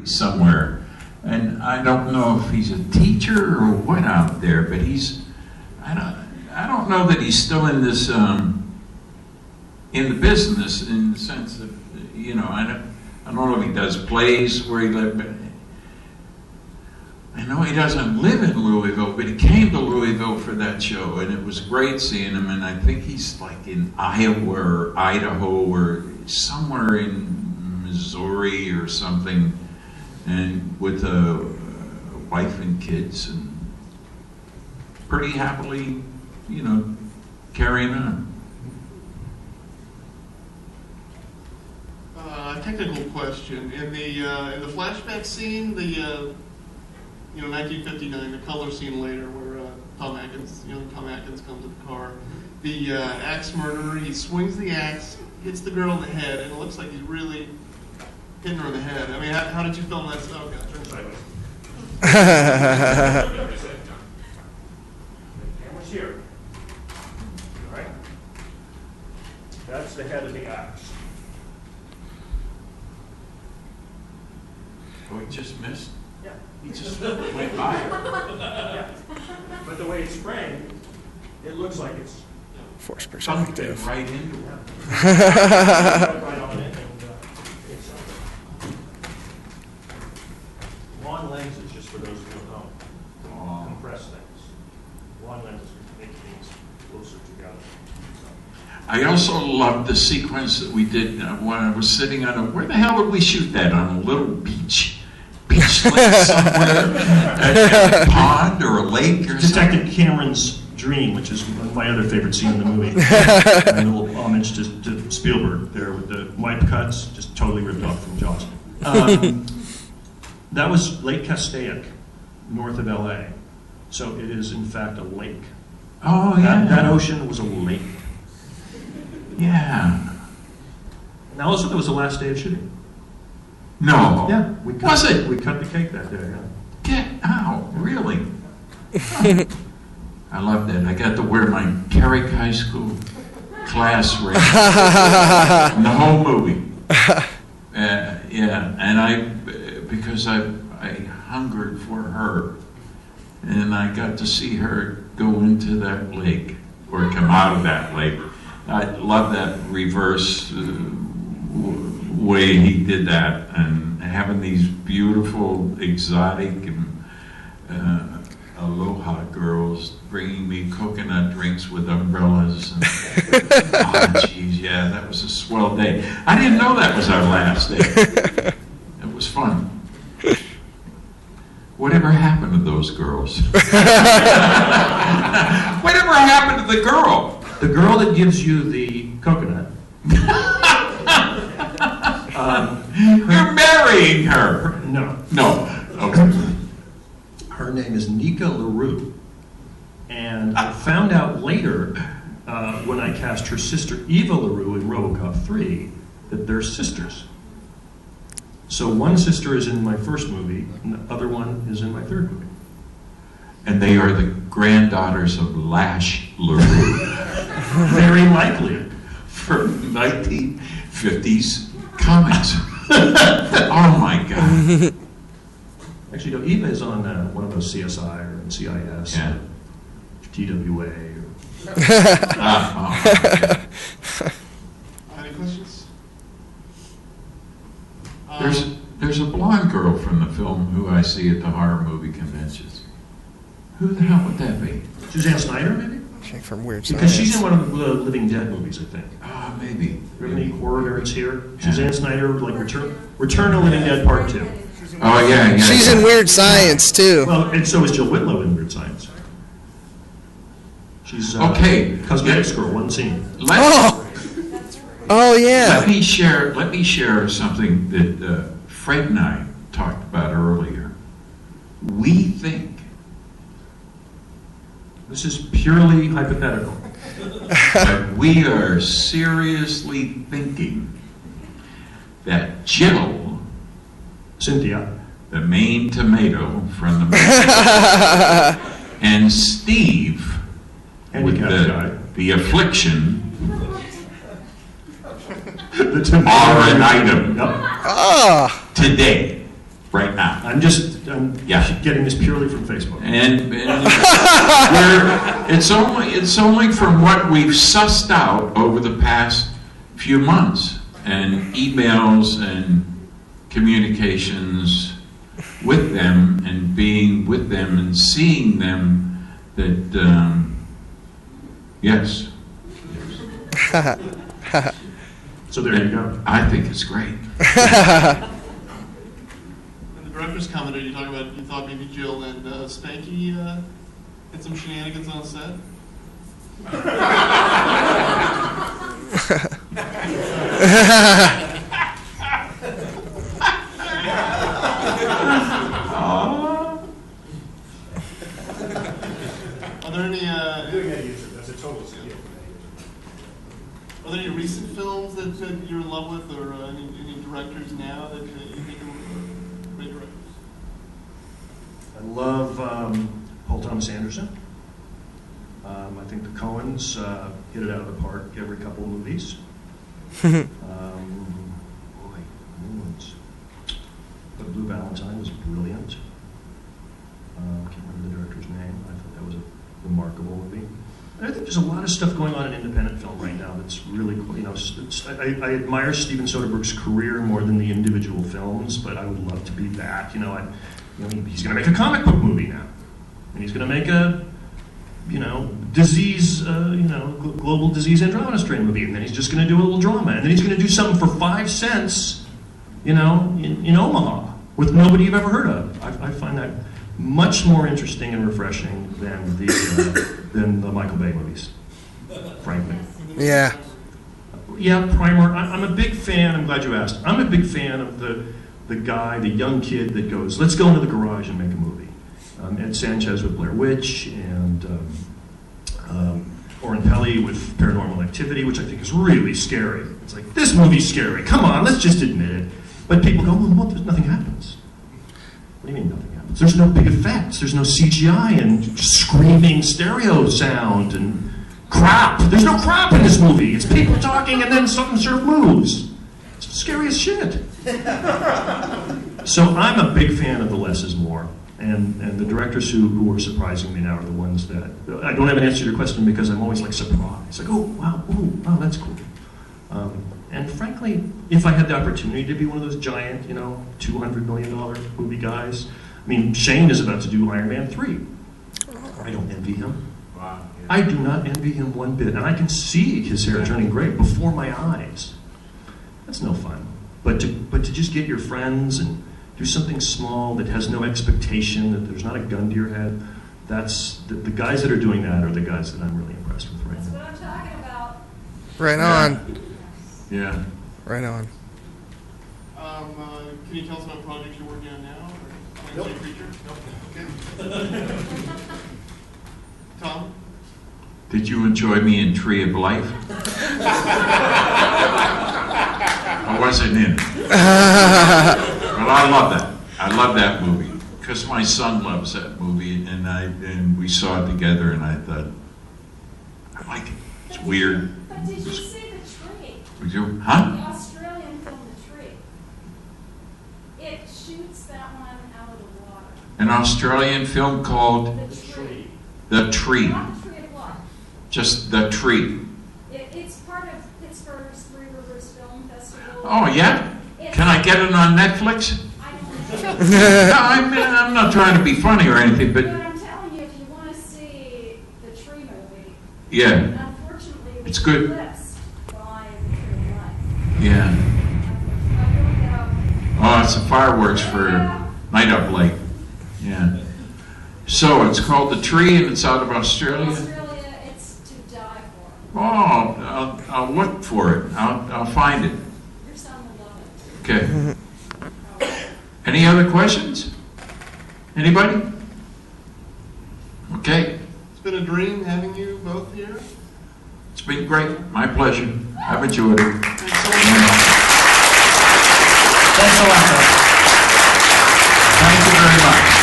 somewhere, and I don't know if he's a teacher or what out there, but I don't know that he's still in this in the business, in the sense of, I don't know if he does plays where he lived, but I know he doesn't live in Louisville, but he came to Louisville for that show, and it was great seeing him. And I think he's like in Iowa or Idaho or somewhere in Missouri or something, and with a wife and kids, and pretty happily, carrying on. Technical question: in the flashback scene, the 1959, the color scene later, where Tom Atkins comes to the car. The axe murderer, he swings the axe, hits the girl in the head, and it looks like he's really hitting her in the head. I mean, how did you film that stuff? Okay, turn sideways. Camera's here. All right. That's the head of the axe. Oh, he just missed? Yeah. He just went by her. Yeah. But the way it's framed, it looks like it's Force Something perspective. right into her. right on it. And, it's long lenses, just for those who don't know, Oh. compress things. Long lenses make things closer together. I also loved the sequence that we did when I was sitting on where the hell did we shoot that? On a little beach lake somewhere? A pond or a lake or something? Detective Cameron's Dream, which is my other favorite scene in the movie. A little homage to Spielberg there with the wipe cuts, just totally ripped off from Jaws. That was Lake Castaic, north of LA. So it is, in fact, a lake. Oh, yeah. That ocean was a lake. Yeah. Now, also, that was the last day of shooting. No. Yeah. Was it? We cut the cake that day, yeah. Get out. Really? Huh. I love that. I got to wear my Carrick High School class ring in the whole movie. Yeah, and because I hungered for her, and I got to see her go into that lake, or come out of that lake. I love that reverse way he did that, and having these beautiful, exotic, aloha girls bringing me coconut drinks with umbrellas. And, oh, geez, yeah, that was a swell day. I didn't know that was our last day. It was fun. Whatever happened to those girls? Whatever happened to the girl? The girl that gives you the coconut. You're marrying her. No. No. Okay. Her name is Nika LaRue. And I found out later, when I cast her sister Eva LaRue in RoboCop 3, that they're sisters. So one sister is in my first movie, and the other one is in my third movie. And they are the granddaughters of Lash LaRue. Very likely. For 1950s comics. Oh my God. Actually, no, Eva is on one of those CSI or NCIS, Yeah. TWA. Any questions? There's a blonde girl from the film who I see at the horror movie conventions. Who the hell would that be? Suzanne Snyder, maybe? From Weird Because Science. she's in one of the Living Dead movies, I think. Ah, maybe. Do you have any horror nerds here? Yeah. Suzanne Snyder, like Return to Living Dead Part 2. Oh yeah. She's in Weird Science too. Well, and so is Jill Whitlow in Weird Science. She's Okay. Cosmetics Girl, one scene. Oh yeah. Let me share something that Fred and I talked about earlier. We think. This is purely hypothetical. But we are seriously thinking that Jill, Cynthia. the main tomato from the movie, and Steve, with Handicapped guy. the affliction, The tomato. are an item Yep. Ah. today. right now. I'm Yeah. getting this purely from Facebook. And it's only from what we've sussed out over the past few months, and emails and communications with them and being with them and seeing them that, yes. So there you go. I think it's great. In the director's commentary, you talk about you thought maybe Jill and Spanky had some shenanigans on set. Are there any? That's a total skill. Are there any recent films that you're in love with, or any directors now that you think are great directors? I love Paul Thomas Anderson. I think the Coens hit it out of the park every couple of movies. Boy, new ones. But Blue Valentine was brilliant. I can't remember the director's name. I thought that was a remarkable movie. I think there's a lot of stuff going on in independent film right now that's really cool. You know, I admire Steven Soderbergh's career more than the individual films, but I would love to be that. He's going to make a comic book movie now, and he's going to make a disease, global disease andromeda strain movie, and then he's just going to do a little drama, and then he's going to do something for 5 cents, in Omaha with nobody you've ever heard of. I find that much more interesting and refreshing than the Michael Bay movies, frankly. Yeah. Yeah, Primer. I'm a big fan. I'm glad you asked. I'm a big fan of the guy, the young kid that goes, let's go into the garage and make a movie. Ed Sanchez with Blair Witch, and Oren Peli with Paranormal Activity, which I think is really scary. It's like, this movie's scary. Come on, let's just admit it. But people go, well, nothing happens. What do you mean nothing happens? There's no big effects. There's no CGI and screaming stereo sound and crap. There's no crap in this movie. It's people talking and then something sort of moves. It's scary as shit. So I'm a big fan of the less is more. And the directors who are surprising me now are the ones that, I don't have an answer to your question because I'm always like surprised. Like, oh, wow, ooh, wow, that's cool. And frankly, if I had the opportunity to be one of those giant, $200 million movie guys, I mean, Shane is about to do Iron Man 3. I don't envy him. Wow. Yeah. I do not envy him one bit. And I can see his hair turning gray before my eyes. That's no fun. But to just get your friends and do something small that has no expectation, that there's not a gun to your head, that's the guys that are doing that are the guys that I'm really impressed with right That's now. what I'm talking about. Right on. Yeah. Right on. Can you tell us about projects you're working on now, or Nope. Creature? Okay. Tom? Did you enjoy me in Tree of Life? I wasn't in it. But I love that. I love that movie because my son loves that movie, and we saw it together, and I thought, I like it. It's weird. But did you see The Tree? Would you? The Huh? Australian film The Tree. It shoots that one out of the water. An Australian film called The Tree. The Tree. Not The Tree of Life. Just The Tree. It's part of Pittsburgh's Three Rivers Film Festival. Oh, yeah? Can I get it on Netflix? I don't know. No, I'm not trying to be funny or anything, But but I'm telling you, if you want to see The Tree movie, yeah, unfortunately, It's good. Eclipsed by The Tree of Life. yeah. I really Oh, it's the fireworks for Night Up Late. Yeah. So it's called The Tree, and it's out of Australia. Australia, it's to die for. Oh, I'll look for it. I'll find it. Your son will love it. Okay. Any other questions? Anybody? Okay. It's been a dream having you both here. It's been great. My pleasure. I've enjoyed it. Thanks so much. Thanks a lot, Tom. Thank you very much.